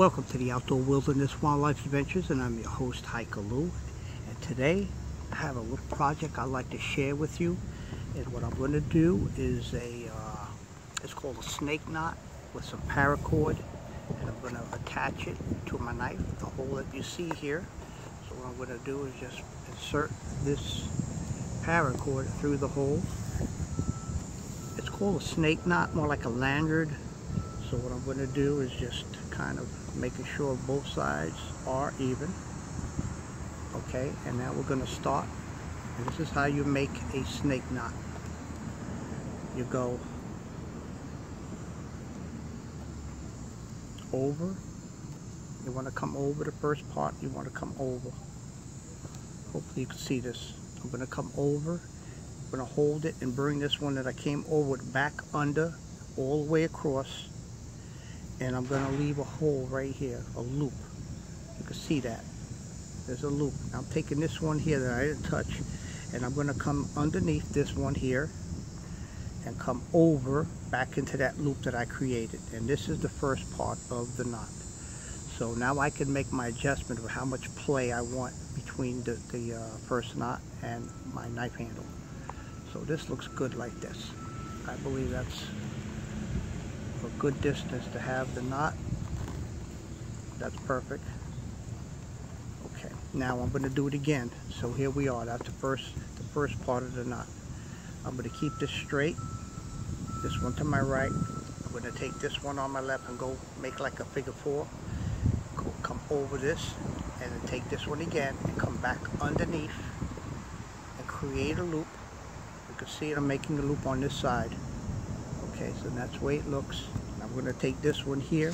Welcome to the Outdoor Wilderness Wildlife Adventures, and I'm your host, Hiker Lou. And today I have a little project I'd like to share with you. And what I'm going to do is it's called a snake knot with some paracord, and I'm going to attach it to my knife, the hole that you see here. So what I'm going to do is just insert this paracord through the hole. It's called a snake knot, more like a lanyard. So what I'm going to do is just kind of making sure both sides are even. Okay, and now we're going to start. And this is how you make a snake knot. You go over. You want to come over the first part. You want to come over. Hopefully you can see this. I'm going to come over. I'm going to hold it and bring this one that I came over with back under all the way across. And I'm going to leave a hole right here, a loop. You can see that. There's a loop. I'm taking this one here that I didn't touch, and I'm going to come underneath this one here and come over back into that loop that I created. And this is the first part of the knot. So now I can make my adjustment of how much play I want between the first knot and my knife handle. So this looks good like this. I believe that's a good distance to have the knot. That's perfect. Okay, now I'm going to do it again. So here we are. That's the first part of the knot. I'm going to keep this straight. This one to my right. I'm going to take this one on my left and go make like a figure four. Come over this and then take this one again and come back underneath and create a loop. You can see it, I'm making a loop on this side. Okay, so that's the way it looks. I'm going to take this one here,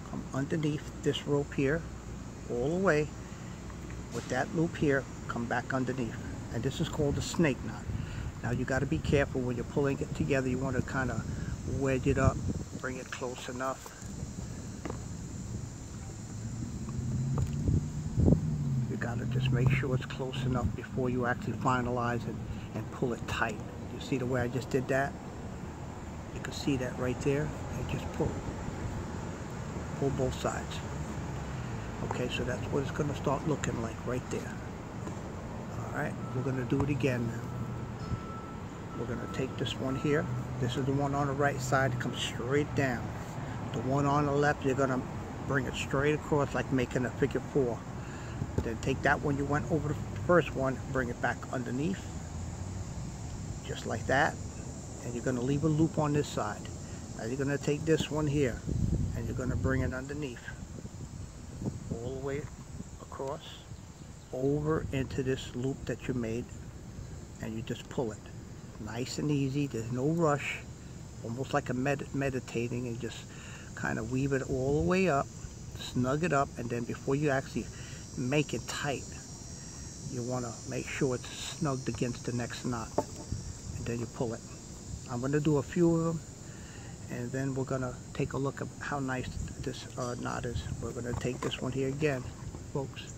come underneath this rope here, all the way with that loop here, come back underneath. And this is called a snake knot. Now you got to be careful when you're pulling it together. You want to kind of wedge it up, bring it close enough. You got to just make sure it's close enough before you actually finalize it and pull it tight. You see the way I just did that? You can see that right there, and just pull both sides. Okay, so that's what it's going to start looking like right there. Alright, we're going to do it again now. We're going to take this one here. This is the one on the right side. It comes straight down. The one on the left, you're going to bring it straight across like making a figure four. Then take that one you went over the first one, bring it back underneath, just like that. And you're going to leave a loop on this side. Now you're going to take this one here and you're going to bring it underneath all the way across over into this loop that you made, and you just pull it nice and easy. There's no rush, almost like a meditating, and just kind of weave it all the way up, snug it up, and then before you actually make it tight, you want to make sure it's snugged against the next knot, and then you pull it. I'm going to do a few of them, and then we're going to take a look at how nice this knot is. We're going to take this one here again, folks.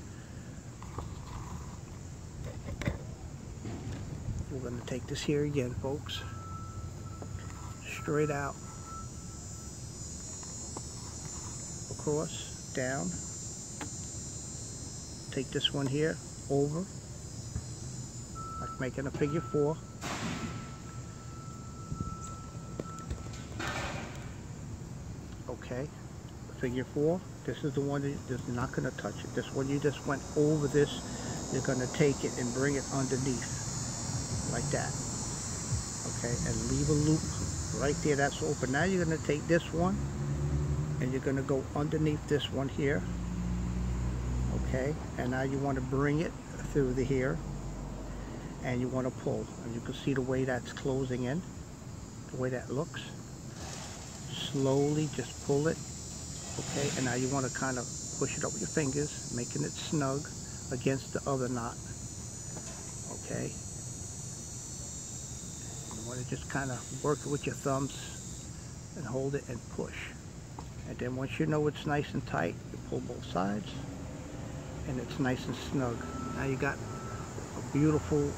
We're going to take this here again, folks. Straight out, across, down. Take this one here, over, like making a figure four. Okay, figure four. This is the one that's not going to touch it. This one you just went over this, you're going to take it and bring it underneath, like that. Okay, and leave a loop right there. That's open. Now you're going to take this one and you're going to go underneath this one here. Okay, and now you want to bring it through the here, and you want to pull. And you can see the way that's closing in, the way that looks. Slowly just pull it. Okay, and now you want to kind of push it up with your fingers, making it snug against the other knot. Okay, you want to just kind of work it with your thumbs and hold it and push. And then once you know it's nice and tight, you pull both sides and it's nice and snug. Now you got a beautiful,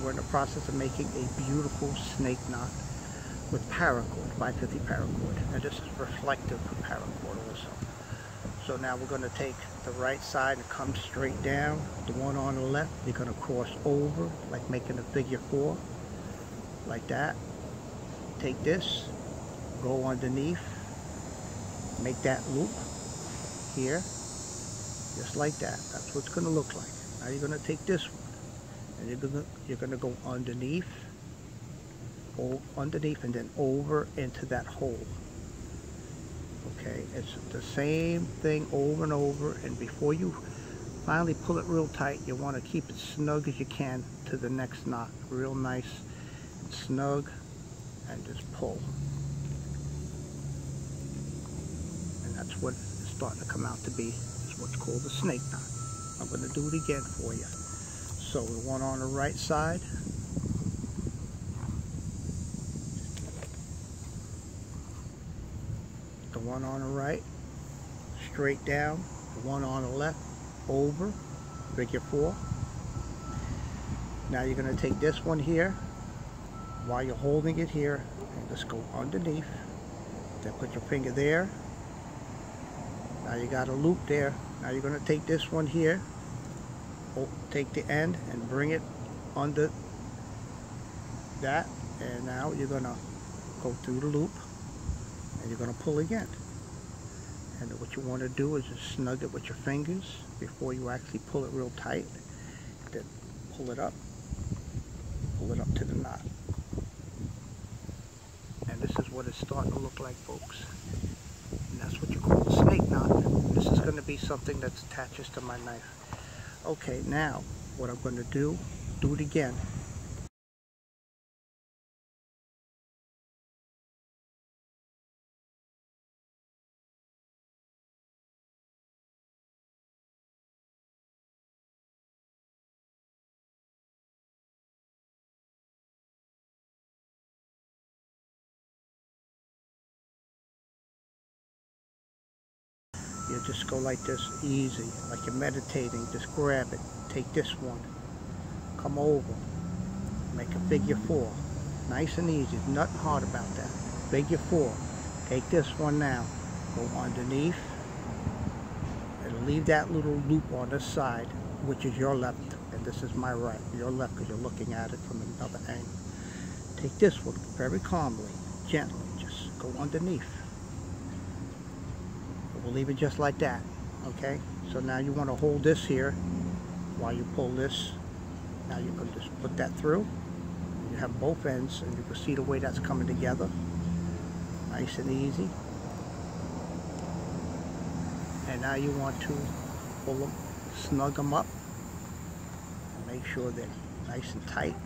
we're in the process of making a beautiful snake knot with paracord, 550 paracord. And this is reflective paracord also. So now we're going to take the right side and come straight down. The one on the left, you're going to cross over, like making a figure 4, like that. Take this, go underneath, make that loop here, just like that. That's what it's going to look like. Now you're going to take this one, and you're going to go underneath, and then over into that hole. Okay, it's the same thing over and over, and before you finally pull it real tight, you want to keep it snug as you can to the next knot. Real nice and snug, and just pull. And that's what it's starting to come out to be. It's what's called a snake knot. I'm going to do it again for you. So the one on the right side, the one on the right, straight down, the one on the left, over, figure 4. Now you're going to take this one here, while you're holding it here, and just go underneath, then put your finger there. Now you got a loop there. Now you're going to take this one here, take the end and bring it under that, and now you're going to go through the loop, and you're going to pull again. And what you want to do is just snug it with your fingers before you actually pull it real tight. Then pull it up to the knot. And this is what it's starting to look like, folks. And that's what you call a snake knot. This is going to be something that attaches to my knife. Okay, now what I'm going to do it again. You just go like this, easy, like you're meditating. Just grab it, take this one, come over, make a figure 4. Nice and easy, nothing hard about that. Figure 4. Take this one now, go underneath, and leave that little loop on this side, which is your left, and this is my right. Your left, because you're looking at it from another angle. Take this one very calmly, gently, just go underneath. We'll leave it just like that, okay? So now you want to hold this here while you pull this. Now you can just put that through. You have both ends, and you can see the way that's coming together. Nice and easy. And now you want to pull them, snug them up, and make sure they're nice and tight.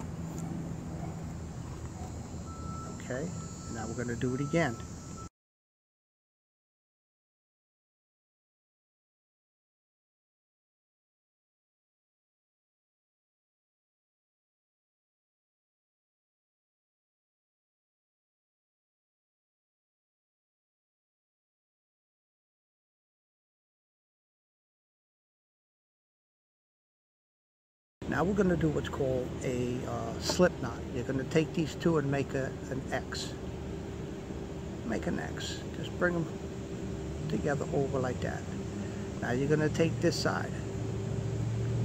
Okay, and now we're going to do it again. Now we're going to do what's called a slip knot. You're going to take these two and make an X. Make an X. Just bring them together over like that. Now you're going to take this side.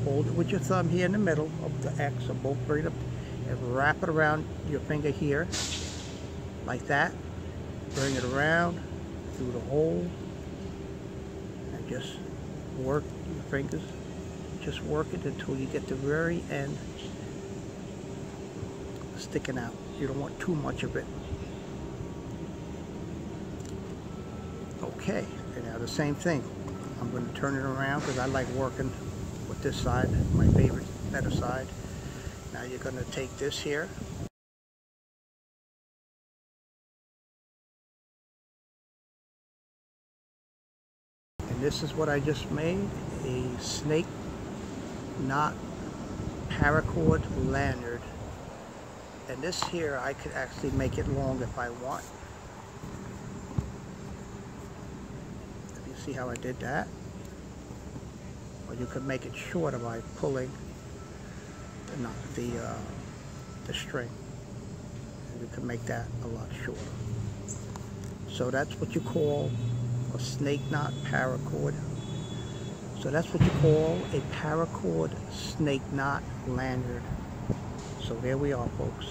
Hold it with your thumb here in the middle of the X, or both, bring it up, and wrap it around your finger here, like that. Bring it around through the hole, and just work your fingers. Just work it until you get the very end sticking out. You don't want too much of it. Okay, and now the same thing. I'm going to turn it around because I like working with this side, my favorite, better side. Now you're going to take this here. And this is what I just made, a snake knot paracord lanyard. And this here, I could actually make it long if I want. If you see how I did that. Or you could make it shorter by pulling the string. And you can make that a lot shorter. So that's what you call or snake knot paracord. So that's what you call a paracord snake knot lanyard. So there we are, folks.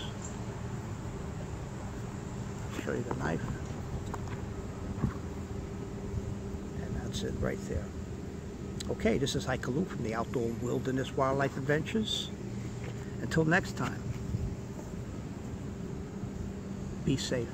Show you the knife. And that's it right there. Okay, this is Hikaloo from the Outdoor Wilderness Wildlife Adventures. Until next time, be safe.